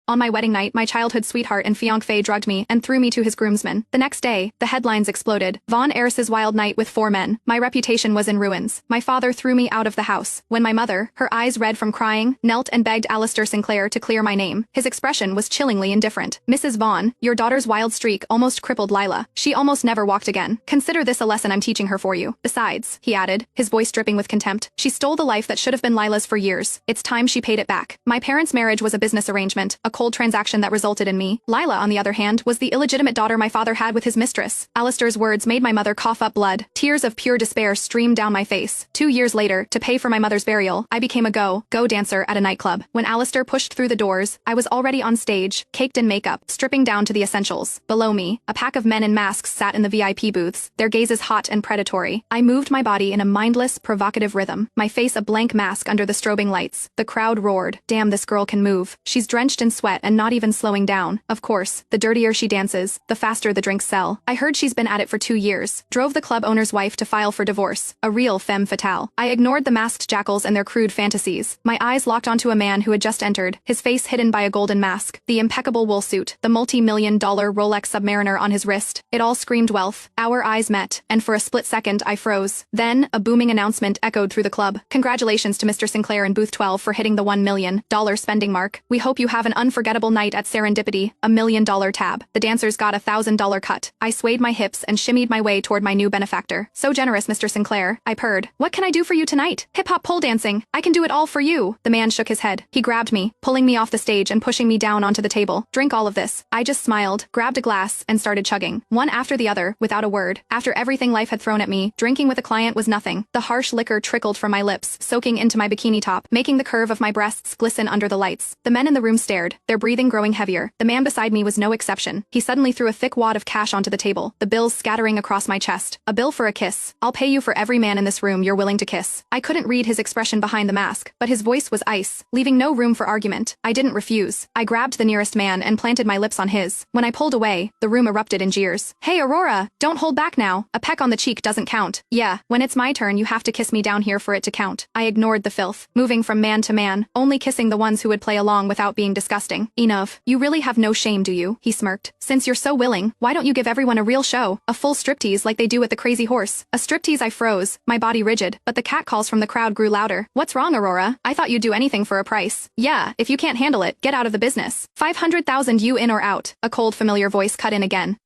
On my wedding night, my childhood sweetheart and fiancé drugged me and threw me to his groomsmen. The next day, the headlines exploded. Von Eris's wild night with 4 men. My reputation was in ruins. My father threw me out of the house. When my mother, her eyes red from crying, knelt and begged Alistair Sinclair to clear my name, his expression was chillingly indifferent. Mrs. Vaughn, your daughter's wild streak almost crippled Lila. She almost never walked again. Consider this a lesson I'm teaching her for you. Besides, he added, his voice dripping with contempt, she stole the life that should have been Lila's for years. It's time she paid it back. My parents' marriage was a business arrangement, a cold transaction that resulted in me. Lila, on the other hand, was the illegitimate daughter my father had with his mistress. Alistair's words made my mother cough up blood. Tears of pure despair streamed down my face. 2 years later, to pay for my mother's burial, I became a go dancer at a nightclub. When Alistair pushed through the doors, I was already on stage, caked in makeup, stripping down to the essentials. Below me, a pack of men in masks sat in the VIP booths, their gazes hot and predatory. I moved my body in a mindless, provocative rhythm, my face a blank mask under the strobing lights. The crowd roared, damn, this girl can move. She's drenched in sweat and not even slowing down. Of course, the dirtier she dances, the faster the drinks sell. I heard she's been at it for 2 years. Drove the club owner's wife to file for divorce. A real femme fatale. I ignored the masked jackals and their crude fantasies. My eyes locked onto a man who had just entered, his face hidden by a golden mask, the impeccable wool suit, the multi-million-dollar Rolex Submariner on his wrist. It all screamed wealth. Our eyes met, and for a split second I froze. Then, a booming announcement echoed through the club. Congratulations to Mr. Sinclair in booth 12 for hitting the $1 million spending mark. We hope you have an unforgettable night at Serendipity, $1 million tab. The dancers got a $1,000 cut. I swayed my hips and shimmied my way toward my new benefactor. So generous, Mr. Sinclair, I purred. What can I do for you tonight? Hip-hop pole dancing. I can do it all for you. The man shook his head. He grabbed me, pulling me off the stage and pushing me down onto the table. Drink all of this. I just smiled, grabbed a glass, and started chugging. One after the other, without a word. After everything life had thrown at me, drinking with a client was nothing. The harsh liquor trickled from my lips, soaking into my bikini top, making the curve of my breasts glisten under the lights. The men in the room stared, their breathing growing heavier. The man beside me was no exception. He suddenly threw a thick wad of cash onto the table, the bills scattering across my chest. A bill for a kiss. I'll pay you for every man in this room you're willing to kiss. I couldn't read his expression behind the mask, but his voice was ice, leaving no room for argument. I didn't refuse. I grabbed the nearest man and planted my lips on his. When I pulled away, the room erupted in jeers. Hey Aurora, don't hold back now. A peck on the cheek doesn't count. Yeah, when it's my turn you have to kiss me down here for it to count. I ignored the filth, moving from man to man, only kissing the ones who would play along without being disgusting. Enough. You really have no shame, do you? He smirked. Since you're so willing, why don't you give everyone a real show? A full striptease like they do at the Crazy Horse. A striptease. I froze, my body rigid, but the catcalls from the crowd grew louder. What's wrong, Aurora? I thought you'd do anything for a price. Yeah, if you can't handle it, get out of the business. 500,000 you in or out. A cold familiar voice cut in again.